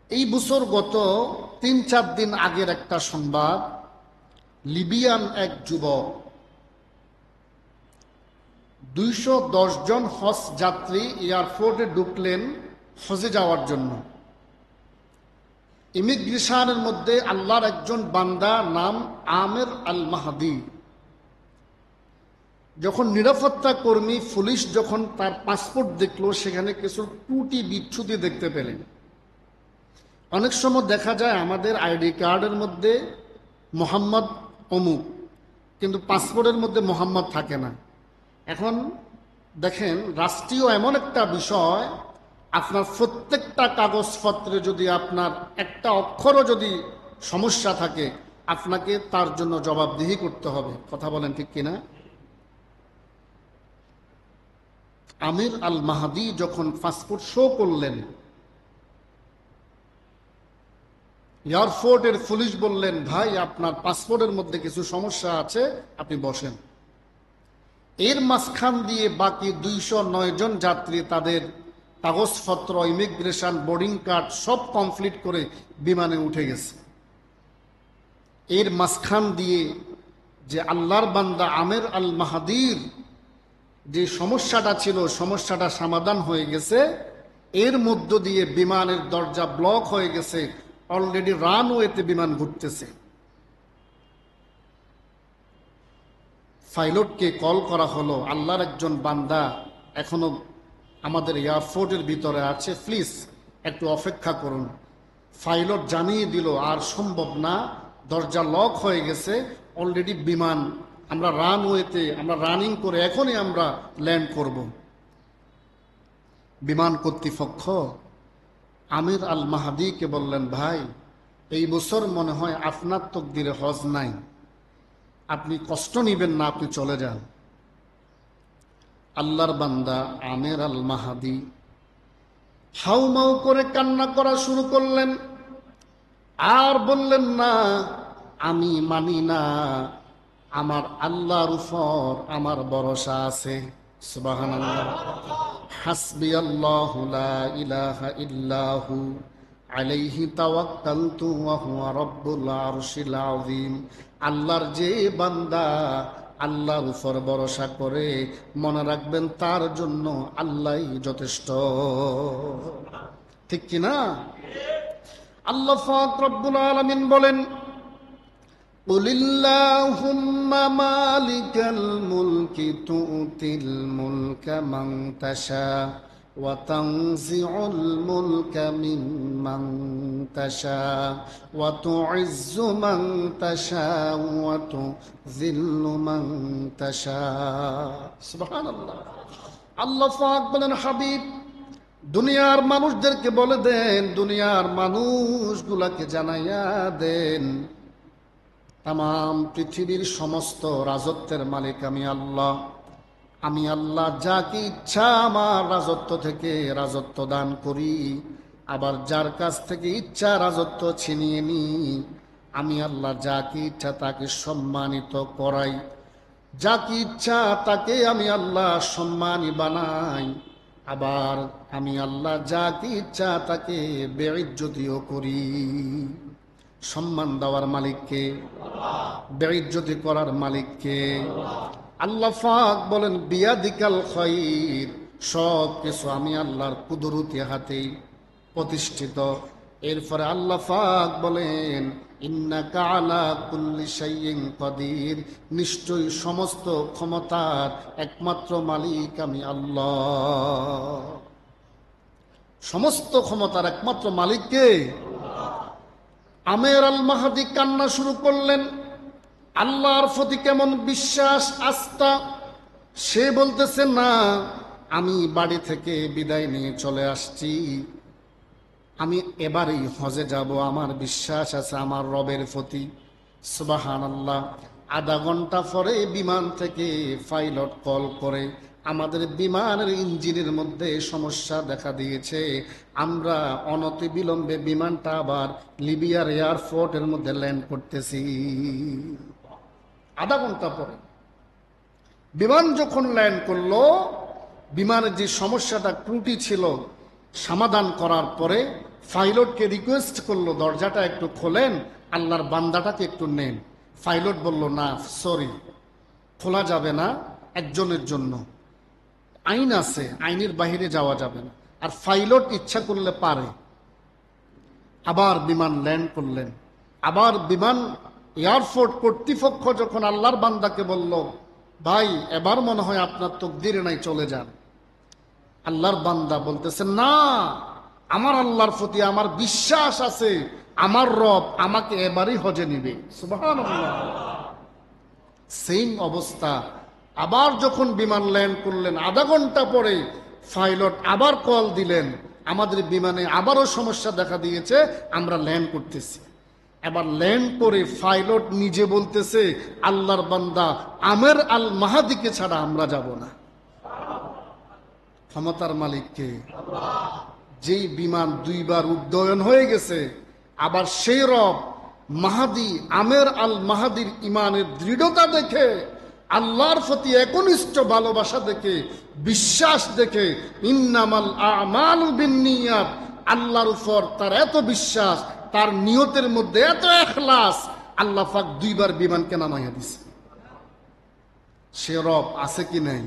এই বছর গত ৩-৪ দিন আগের একটা সংবাদ, লিবিয়ান এক যুবক ২১০ জন হজ যাত্রী এয়ারপোর্টে ঢুকলেন হজে যাওয়ার জন্য। ইমিগ্রেশনের মধ্যে আল্লাহর একজন বান্দা নাম আমের আল মাহাদি, যখন নিরাপত্তা কর্মী পুলিশ যখন তার পাসপোর্ট দেখলো, সেখানে কিছু ত্রুটি বিচ্ছুতি দেখতে পেলেন। অনেক সময় দেখা যায় আমাদের আইডি কার্ডের মধ্যে মোহাম্মদ অমুক, কিন্তু পাসপোর্টের মধ্যে মোহাম্মদ থাকে না। এখন দেখেন, রাষ্ট্রীয় এমন একটা বিষয়, আপনার প্রত্যেকটা কাগজপত্রে যদি আপনার একটা অক্ষরও যদি সমস্যা থাকে, আপনাকে তার জন্য জবাবদিহি করতে হবে। কথা বলেন ঠিক কিনা? আমির আল মাহাদি যখন পাসপোর্ট শো করলেন, এয়ারপোর্টের পুলিশ বললেন, ভাই আপনার পাসপোর্টের মধ্যে কিছু সমস্যা আছে, আপনি বসেন। এর মাঝখান দিয়ে বাকি ২০৯ জন যাত্রী তাদের কাগজপত্র, ইমিগ্রেশন, বোর্ডিং কার্ড সব কমপ্লিট করে বিমানে উঠে গেছে। এর মাঝখান দিয়ে যে আল্লাহর বান্দা আমের আল মাহাদির যে সমস্যাটা ছিল, সমস্যাটা সমাধান হয়ে গেছে। এর মধ্য দিয়ে বিমানের দরজা ব্লক হয়ে গেছে, অলরেডি রানওয়েতে বিমান ঘুরতেছে। পাইলটকে কল করা হলো, আল্লাহর একজন বান্দা এখনো আমাদের এয়ারপোর্টের ভিতরে আছে, প্লিজ একটু অপেক্ষা করুন। পাইলট জানিয়ে দিল আর সম্ভব না, দরজা লক হয়ে গেছে, অলরেডি বিমান আমরা রানওয়েতে আমরা রানিং করে এখনই আমরা ল্যান্ড করব। বিমান কর্তৃপক্ষ আমির আল মাহাদিকে বললেন, ভাই এই বছর মনে হয় আপনার তকদিরে হজ নাই, আপনি কষ্ট নিবেন না, আপনি চলে যান। আল্লাহর বান্দা আমির আল মাহাদি হাউমাউ করে কান্না করা শুরু করলেন, আর বললেন, না আমি মানি না, আমার আল্লাহর উপর আমার ভরসা আছে। সুবহানাল্লাহ। হাসবি আল্লাহু লা ইলাহা ইল্লাহু আলাইহি তাওয়াক্কালতু ওয়া হুয়া রাব্বুল আরশিল আযীম। আল্লাহর যে বান্দা আল্লাহর উপর ভরসা করে, মনে রাখবেন তার জন্য আল্লাহই যথেষ্ট। ঠিক কি না? আল্লাহ পাক রব্বুল আলামিন বলেন, কুলিল্লাহুম্মা মালিকাল মুলকি তুতিল মুলকা মান তাশা ওয়া তানজিউল মুলকা মিম্মান তাশা ওয়া তুইজ্জু মান তাশা ওয়া তুযিল্লু মান তাশা। সুবহানাল্লাহ। আল্লাহ পাক বলেন, হাবিব দুনিয়ার মানুষদেরকে বলে দেন, দুনিয়ার মানুষগুলাকে জানাইয়া দেন, তাম পৃথিবীর সমস্ত রাজত্বের মালিক আমি আল্লাহ। আমি আল্লাহ যাকে ইচ্ছা আমার রাজত্ব থেকে রাজত্ব দান করি, আবার যার কাছ থেকে ইচ্ছা রাজত্ব ছিনিয়ে নি। আমি আল্লাহ যাকে ইচ্ছা তাকে সম্মানিত করাই, যাকে ইচ্ছা তাকে আমি আল্লাহ সম্মানী বানাই, আবার আমি আল্লাহ যাকে ইচ্ছা তাকে বেইজ্জতিও করি। সম্মান দেওয়ার মালিককে, বেইজ্জতি করার মালিককে। আল্লাহ পাক বলেন, বিয়াদিকাল খায়র, সব কিছু আমি আল্লাহর কুদরতি হাতেই প্রতিষ্ঠিত। এরপরে আল্লাহ পাক বলেন, ইন্নাকা আলা কুল্লি শাইইন কাদির, নিশ্চয়ই সমস্ত ক্ষমতার একমাত্র মালিক আমি আল্লাহ। সমস্ত ক্ষমতার একমাত্র মালিক কে? আমের আল মাহাদি কান্না শুরু করলেন। আল্লাহর প্রতি কেমন বিশ্বাস, আস্থা! সে বলতেছে, না আমি বাড়ি থেকে বিদায় নিয়ে চলে আসছি, আমি এবারেই হজে যাব, আমার বিশ্বাস আছে আমার রবের প্রতি। সুবহানাল্লাহ। আধা ঘন্টা পরে বিমান থেকে পাইলট কল করে, আমাদের বিমানের ইঞ্জিনের মধ্যে সমস্যা দেখা দিয়েছে, আমরা অনতিবিলম্বে বিমানটা আবার লিবিয়ার এয়ারপোর্টের মধ্যে ল্যান্ড করতেছি। আধা ঘন্টা পরে বিমান যখন ল্যান্ড করলো, বিমানের যে সমস্যাটা ত্রুটি ছিল সমাধান করার পরে পাইলটকে রিকোয়েস্ট করলো দরজাটা একটু খোলেন, আল্লাহর বান্দাটাকে একটু নেন। পাইলট বলল না সরি, খোলা যাবে না, একজনের জন্য আইন আছে, আইনের বাইরে যাওয়া যাবে না। আর পাইলট ইচ্ছা করলে পারে। আবার বিমান ল্যান্ড করলেন। আবার বিমান এয়ারপোর্ট কর্তৃপক্ষ যখন আল্লাহর বান্দাকে বলল ভাই এবার মনে হয় আপনার তকদিরে নাই, চলে যান। আল্লাহর বান্দা বলতেছে না, আমার আল্লাহর প্রতি আমার বিশ্বাস আছে, আমার রব আমাকে এবারই হজে নিবে। সুবহানাল্লাহ। সেম অবস্থা। আবার যখন বিমান ল্যান্ড করলেন, আধা ঘন্টা পরে পাইলট আবার কল দিলেন, আমাদের বিমানে আবারও সমস্যা দেখা দিয়েছে, আমরা ল্যান্ড করতেছি। এবার ল্যান্ড করে পাইলট নিজে বলতেছে আল্লাহর বান্দা আমের আল মাহাদিকে ছাড়া আমরা যাব না। ক্ষমতার মালিককে। যেই বিমান দুইবার উড্ডয়ন হয়ে গেছে, আবার সেই রব মাহাদি আমের আল মাহাদির ইমানের দৃঢ়তা দেখে, আল্লাহর প্রতি একনিষ্ঠ ভালোবাসা দেখে, বিশ্বাস দেখে, ইন্নামাল আমালু বিন্নিয়াত, আল্লাহর উপর তার এত বিশ্বাস, তার নিয়তের মধ্যে এত ইখলাস, আল্লাহ পাক দুইবার বিমানকে নামাইয়া দিছে। সে রব আছে কি নাই?